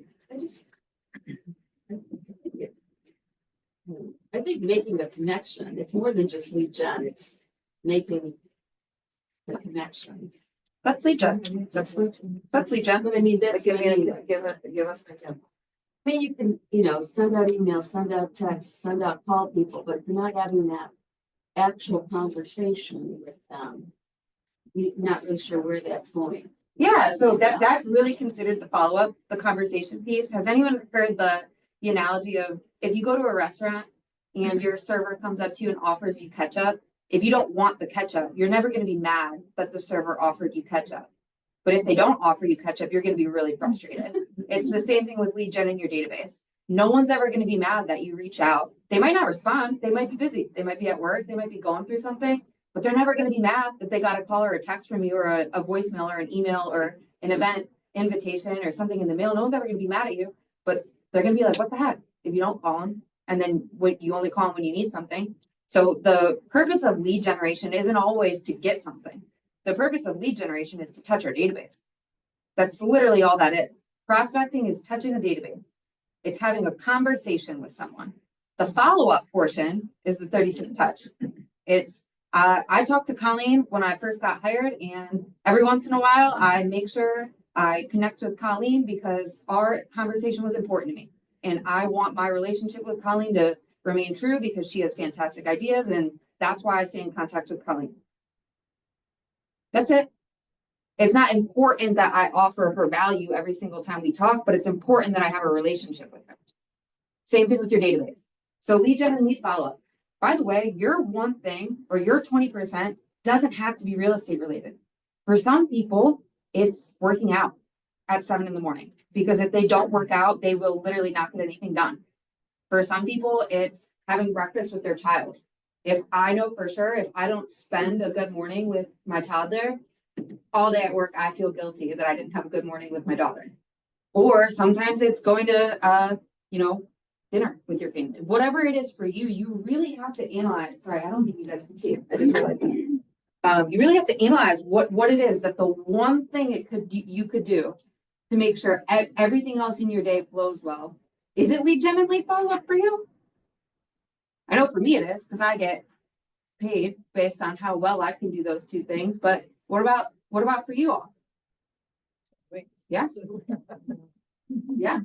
I think making a connection, it's more than just lead gen, it's making a connection. That's lead gen. That's lead gen. But I mean, that's Give what I mean. give us an example. I mean, you can, send out emails, send out texts, send out call people, but if you're not having that actual conversation with them, you're not really sure where that's going. Yeah, so that's really considered the follow-up, the conversation piece. Has anyone heard the analogy of if you go to a restaurant and your server comes up to you and offers you ketchup, if you don't want the ketchup, you're never gonna be mad that the server offered you ketchup. But if they don't offer you ketchup, you're gonna be really frustrated. It's the same thing with lead gen in your database. No one's ever gonna be mad that you reach out. They might not respond, they might be busy, they might be at work, they might be going through something. But they're never going to be mad that they got a call or a text from you or a voicemail or an email or an event invitation or something in the mail. No one's ever going to be mad at you, but they're going to be like, what the heck? If you don't call them and then you only call them when you need something. So the purpose of lead generation isn't always to get something. The purpose of lead generation is to touch our database. That's literally all that is. Prospecting is touching the database. It's having a conversation with someone. The follow-up portion is the 36 touch. It's I talked to Colleen when I first got hired, and every once in a while I make sure I connect with Colleen because our conversation was important to me. And I want my relationship with Colleen to remain true because she has fantastic ideas, and that's why I stay in contact with Colleen. That's it. It's not important that I offer her value every single time we talk, but it's important that I have a relationship with her. Same thing with your database. So lead gen and lead follow-up. By the way, your one thing or your 20% doesn't have to be real estate related. For some people, it's working out at 7 a.m. because if they don't work out, they will literally not get anything done. For some people, it's having breakfast with their child. If I know for sure, if I don't spend a good morning with my toddler, all day at work, I feel guilty that I didn't have a good morning with my daughter. Or sometimes it's going to, dinner with your family. Whatever it is for you, you really have to analyze. Sorry, I don't think you guys can see it. I didn't realize that. You really have to analyze what it is that the one thing you could do to make sure everything else in your day flows well. Is it lead gen and lead follow-up for you? I know for me it is because I get paid based on how well I can do those two things. But what about for you all? Yeah. Yeah.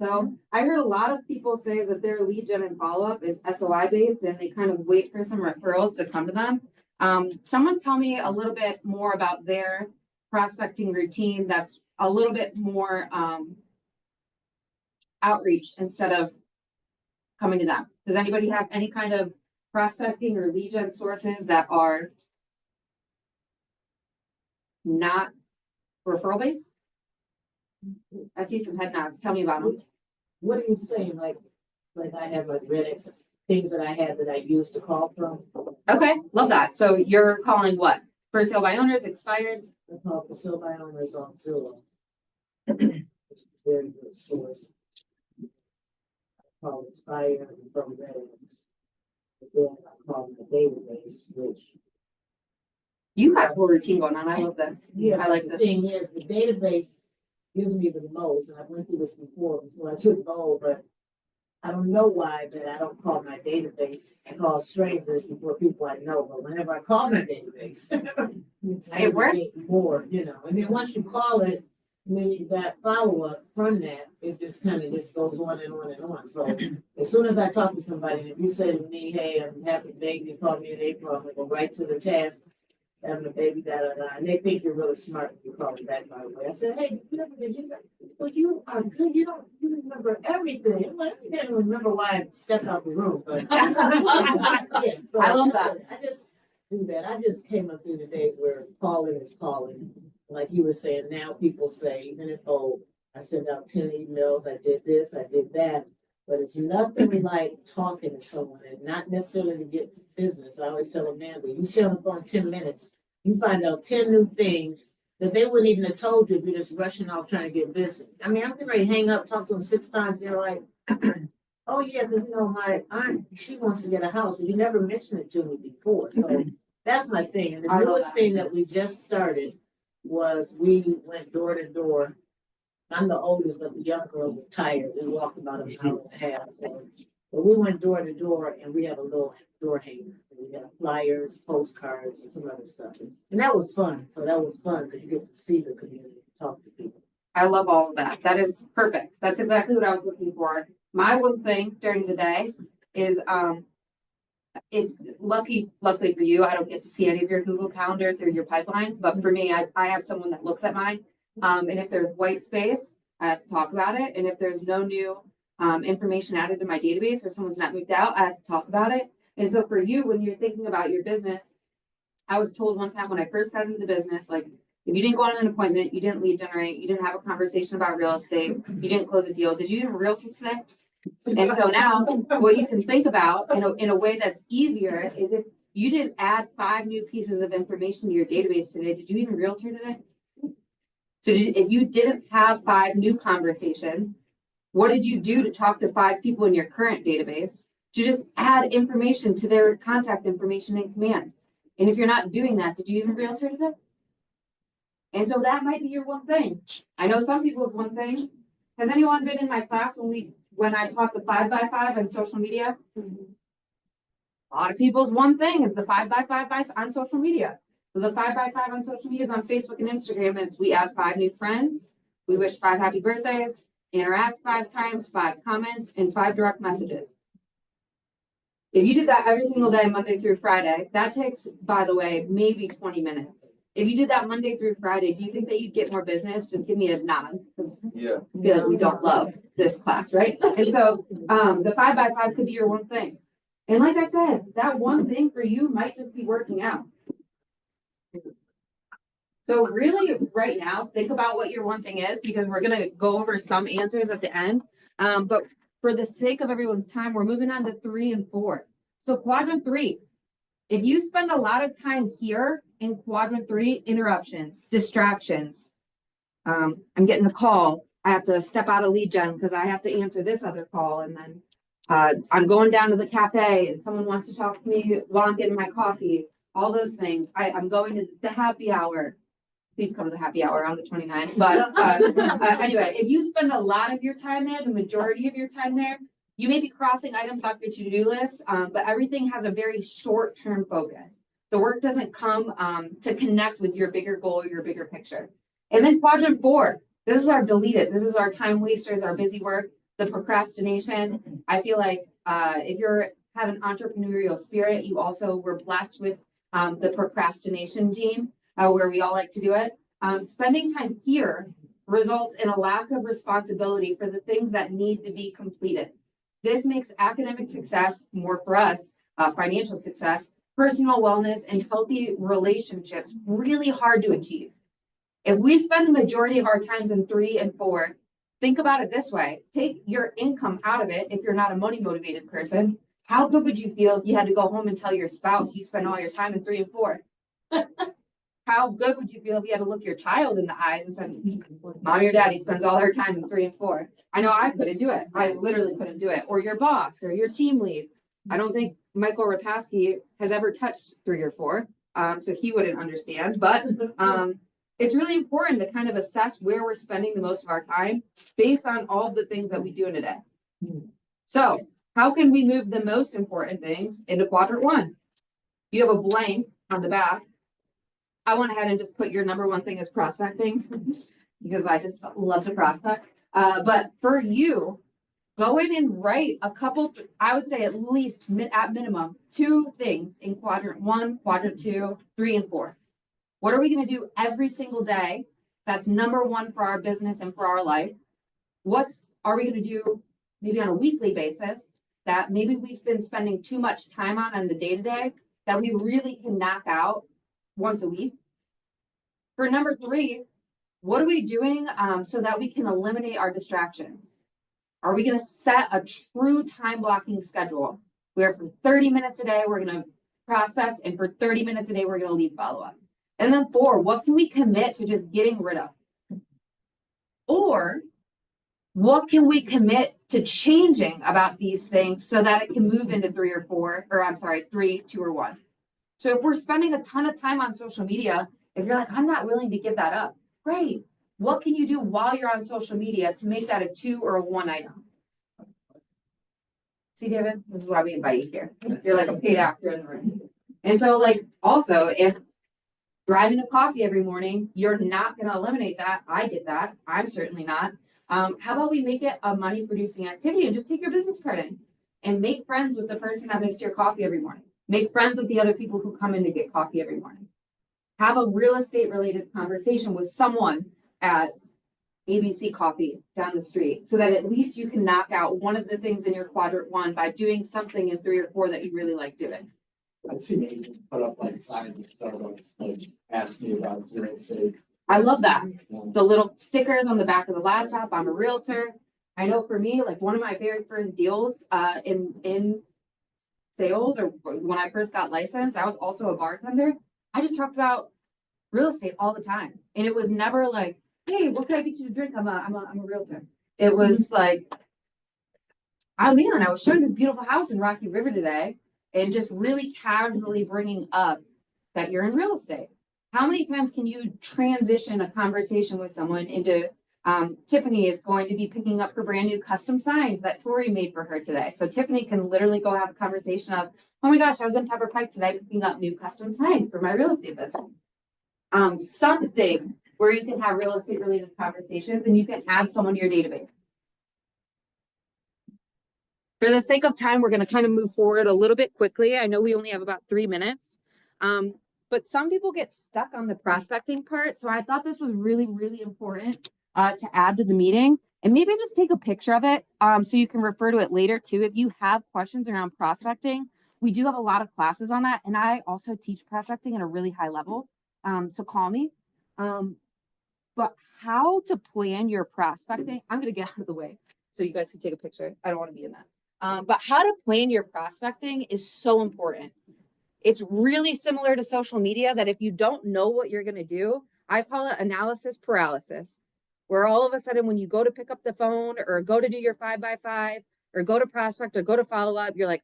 So I heard a lot of people say that their lead gen and follow-up is SOI based and they kind of wait for some referrals to come to them. Someone tell me a little bit more about their prospecting routine that's a little bit more outreach instead of coming to them. Does anybody have any kind of prospecting or lead gen sources that are not referral based? I see some head nods. Tell me about them. What are you saying? Like I have like Reddit, things that I had that I used to call from. Okay, love that. So you're calling what? For sale by owners, expired? I call for sale by owners on Zillow. Which is a very good source. I call expired from Reddit. But then I call my database, which. You got a whole routine going on. I love this. Yeah, I like the this. thing is, the database gives me the most, and I went through this before I took Bold, but I don't know why, but I don't call my database. I call strangers before people I know, but whenever I call my database, It works. more, you know, and then once you call it, and then you've got follow-up from that, it just kind of just goes on and on and on. So as soon as I talk to somebody, and if you say to me, hey, I'm having a baby, call me in April, I'm gonna go right to the task. Having a baby, and they think you're really smart when you call me back, by the way. I said, hey, well, you are good, you remember everything. I'm like, I didn't remember why I stepped out the room, but. Yeah, so I love that. I just do that. I just came up through the days where calling is calling. Like you were saying, now people say, even if, I sent out 10 emails, I did this, I did that. But it's nothing like talking to someone and not necessarily to get to business. I always tell Amanda, you stay on the phone 10 minutes, you find out 10 new things that they wouldn't even have told you if you're just rushing off trying to get business. I mean, I'm getting ready to hang up, talk to them 6 times. They're like, oh yeah, because you know, my aunt, she wants to get a house, but you never mentioned it to me before. So that's my thing. And the newest thing that we just started was we went door to door. I'm the oldest, but the young girls were tired. We walked about an hour and a half. So, but we went door to door and we have a little door hanger. We have flyers, postcards, and some other stuff. And that was fun. So that was fun because you get to see the community, talk to people. I love all of that. That is perfect. That's exactly what I was looking for. My one thing during the day is it's luckily for you, I don't get to see any of your Google calendars or your pipelines, but for me, I have someone that looks at mine. And if there's white space, I have to talk about it. And if there's no new information added to my database or someone's not moved out, I have to talk about it. And so for you, when you're thinking about your business, I was told one time when I first got into the business, like if you didn't go on an appointment, you didn't lead generate, you didn't have a conversation about real estate, you didn't close a deal. Did you even realtor today? And so now what you can think about in a way that's easier is if you didn't add 5 new pieces of information to your database today, did you even realtor today? So if you didn't have 5 new conversations, what did you do to talk to 5 people in your current database to just add information to their contact information in command? And if you're not doing that, did you even realtor today? And so that might be your one thing. I know some people's one thing. Has anyone been in my class when I taught the 5x5 on social media? A lot of people's one thing is the 5x5 on social media. So the 5x5 on social media is on Facebook and Instagram, and we add 5 new friends. We wish 5 happy birthdays, interact 5 times, 5 comments, and 5 direct messages. If you did that every single day, Monday through Friday, that takes, by the way, maybe 20 minutes. If you did that Monday through Friday, do you think that you'd get more business? Just give me a nod, because Yeah. I feel like we don't love this class, right? And so the 5x5 could be your one thing. And like I said, that one thing for you might just be working out. So really right now, think about what your one thing is, because we're going to go over some answers at the end. But for the sake of everyone's time, we're moving on to 3 and 4. So quadrant 3, if you spend a lot of time here in quadrant 3, interruptions, distractions. I'm getting a call. I have to step out of lead gen because I have to answer this other call. And then I'm going down to the cafe and someone wants to talk to me while I'm getting my coffee. All those things. I'm going to the happy hour. Please come to the happy hour on the 29th. But anyway, if you spend a lot of your time there, the majority of your time there, you may be crossing items off your to-do list, but everything has a very short-term focus. The work doesn't come to connect with your bigger goal, your bigger picture. And then quadrant 4, this is our deleted. This is our time wasters, our busy work, the procrastination. I feel like if you have an entrepreneurial spirit, you also were blessed with the procrastination gene, where we all like to do it. Spending time here results in a lack of responsibility for the things that need to be completed. This makes academic success, more for us, financial success, personal wellness, and healthy relationships really hard to achieve. If we spend the majority of our times in 3 and 4, think about it this way. Take your income out of it if you're not a money motivated person. How good would you feel if you had to go home and tell your spouse you spend all your time in 3 and 4? How good would you feel if you had to look your child in the eyes and said, Mommy or Daddy spends all their time in 3 and 4? I know I couldn't do it. I literally couldn't do it. Or your boss or your team lead. I don't think Michael Rapaski has ever touched 3 or 4. So he wouldn't understand. But it's really important to kind of assess where we're spending the most of our time based on all of the things that we do in a day. So how can we move the most important things into quadrant 1? You have a blank on the back. I went ahead and just put your number 1 thing as prospecting because I just love to prospect. But for you, go in and write a couple, I would say at least at minimum 2 things in quadrant 1, quadrant 2, 3, and 4. What are we going to do every single day? That's number 1 for our business and for our life. Are we going to do maybe on a weekly basis that maybe we've been spending too much time on the day-to-day that we really can knock out once a week? For number 3, what are we doing so that we can eliminate our distractions? Are we going to set a true time blocking schedule where for 30 minutes a day, we're going to prospect, and for 30 minutes a day, we're going to lead follow-up? And then 4, what can we commit to just getting rid of? Or what can we commit to changing about these things so that it can move into 3 or 4, or I'm sorry, 3, 2, or 1? So if we're spending a ton of time on social media, if you're like, I'm not willing to give that up, great. What can you do while you're on social media to make that a 2 or a 1 item? See, David, this is why we invite you here. You're like a paid actor in the room. And so like, also, if driving a coffee every morning, you're not going to eliminate that. I get that. I'm certainly not. How about we make it a money producing activity and just take your business card in and make friends with the person that makes your coffee every morning. Make friends with the other people who come in to get coffee every morning. Have a real estate related conversation with someone at ABC Coffee down the street so that at least you can knock out one of the things in your quadrant 1 by doing something in 3 or 4 that you really like doing. I've seen agents put up like signs at Starbucks, like ask me about real estate. I love that. The little stickers on the back of the laptop. I'm a realtor. I know for me, like one of my very first deals in sales, or when I first got licensed, I was also a bartender. I just talked about real estate all the time. And it was never like, hey, what can I get you to drink? I'm a realtor. It was like, oh man, I was showing this beautiful house in Rocky River today, and just really casually bringing up that you're in real estate. How many times can you transition a conversation with someone into Tiffany is going to be picking up her brand new custom signs that Tori made for her today. So Tiffany can literally go have a conversation of, oh my gosh, I was in Pepper Pike today picking up new custom signs for my real estate business. Something where you can have real estate related conversations and you can add someone to your database. For the sake of time, we're going to kind of move forward a little bit quickly. I know we only have about 3 minutes, but some people get stuck on the prospecting part. So I thought this was really, really important to add to the meeting, and maybe just take a picture of it so you can refer to it later too. If you have questions around prospecting, we do have a lot of classes on that. And I also teach prospecting at a really high level. So call me. But how to plan your prospecting, I'm going to get out of the way so you guys can take a picture. I don't want to be in that. But how to plan your prospecting is so important. It's really similar to social media that if you don't know what you're going to do, I call it analysis paralysis, where all of a sudden when you go to pick up the phone or go to do your 5x5 or go to prospect or go to follow up, you're like,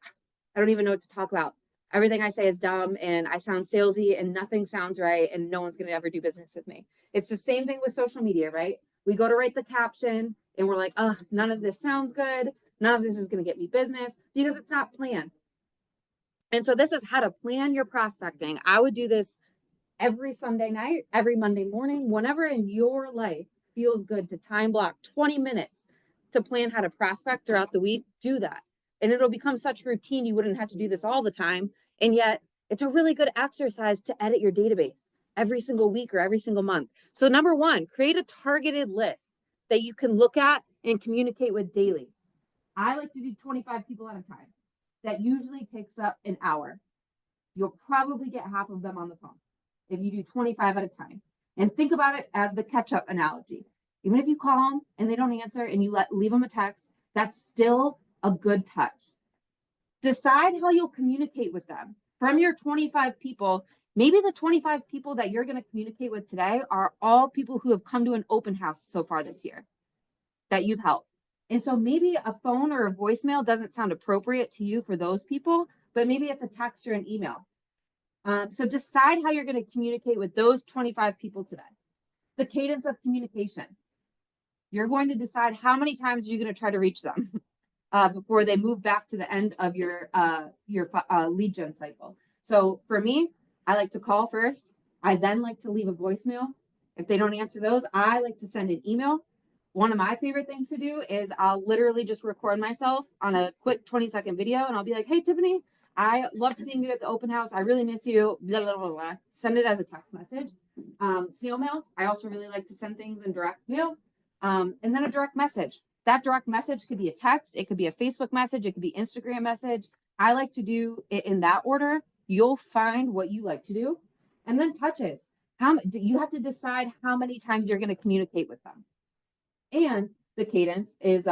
I don't even know what to talk about. Everything I say is dumb and I sound salesy and nothing sounds right and no one's going to ever do business with me. It's the same thing with social media, right? We go to write the caption and we're like, oh, none of this sounds good. None of this is going to get me business because it's not planned. And so this is how to plan your prospecting. I would do this every Sunday night, every Monday morning, whenever in your life feels good to time block 20 minutes to plan how to prospect throughout the week. Do that. And it'll become such routine. You wouldn't have to do this all the time. And yet it's a really good exercise to edit your database every single week or every single month. So number 1, create a targeted list that you can look at and communicate with daily. I like to do 25 people at a time. that usually takes up an hour. You'll probably get half of them on the phone if you do 25 at a time. And think about it as the catch-up analogy. Even if you call them and they don't answer and you leave them a text, that's still a good touch. Decide how you'll communicate with them. From your 25 people, maybe the 25 people that you're going to communicate with today are all people who have come to an open house so far this year that you've helped. And so maybe a phone or a voicemail doesn't sound appropriate to you for those people, but maybe it's a text or an email. So decide how you're going to communicate with those 25 people today. The cadence of communication. You're going to decide how many times you're going to try to reach them before they move back to the end of your lead gen cycle. So for me, I like to call first. I then like to leave a voicemail. If they don't answer those, I like to send an email. One of my favorite things to do is I'll literally just record myself on a quick 20-second video and I'll be like, hey, Tiffany, I loved seeing you at the open house. I really miss you. Blah, blah, blah, blah. Send it as a text message. Snail mail. I also really like to send things in direct mail. And then a direct message. That direct message could be a text. It could be a Facebook message. It could be Instagram message. I like to do it in that order. You'll find what you like to do. And then touches. You have to decide how many times you're going to communicate with them. And the cadence is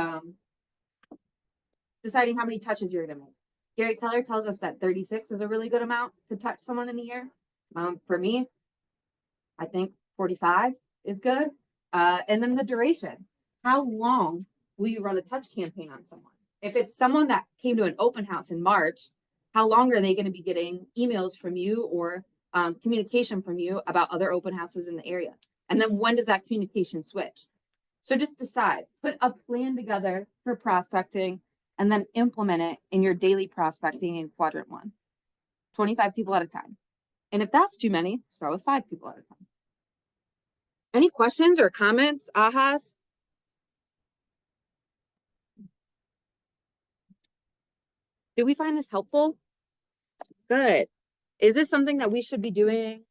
deciding how many touches you're going to make. Gary Keller tells us that 36 is a really good amount to touch someone in a year. For me, I think 45 is good. And then the duration. How long will you run a touch campaign on someone? If it's someone that came to an open house in March, how long are they going to be getting emails from you or communication from you about other open houses in the area? And then when does that communication switch? So just decide, put a plan together for prospecting and then implement it in your daily prospecting in quadrant 1, 25 people at a time. And if that's too many, start with 5 people at a time. Any questions or comments, ahas? Did we find this helpful? Good. Is this something that we should be doing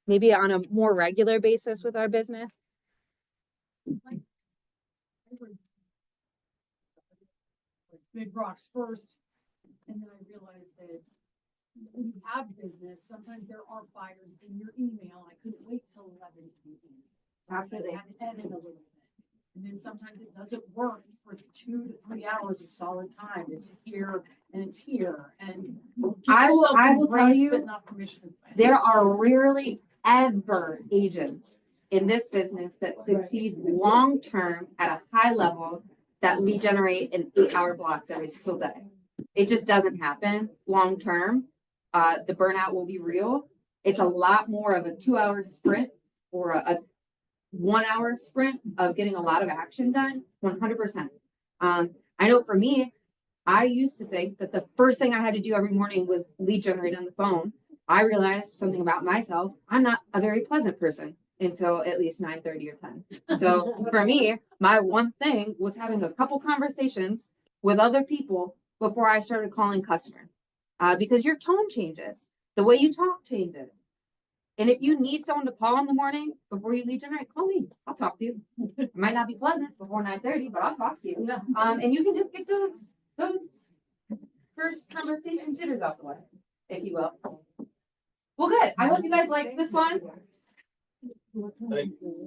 maybe on a more regular basis with our business? Big rocks first, and then I realized that when you have business, sometimes there are fires in your email. I couldn't wait till 11 to be in. Absolutely. I had to edit a little bit. And then sometimes it doesn't work for 2 to 3 hours of solid time. It's here and it's here. And I will tell you, but not permission. there are rarely ever agents in this business that succeed long-term at a high level that lead generate in 8-hour blocks every single day. It just doesn't happen long-term. The burnout will be real. It's a lot more of a 2-hour sprint or a 1-hour sprint of getting a lot of action done, 100%. I know for me, I used to think that the first thing I had to do every morning was lead generate on the phone. I realized something about myself. I'm not a very pleasant person until at least 9:30 or 10. So for me, my one thing was having a couple conversations with other people before I started calling customers. Because your tone changes. The way you talk changes. And if you need someone to call in the morning before you lead generate, call me. I'll talk to you. It might not be pleasant before 9:30, but I'll talk to you. And you can just get those first conversation jitters out the way, if you will. Well, good. I hope you guys like this one.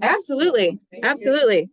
Absolutely. Absolutely.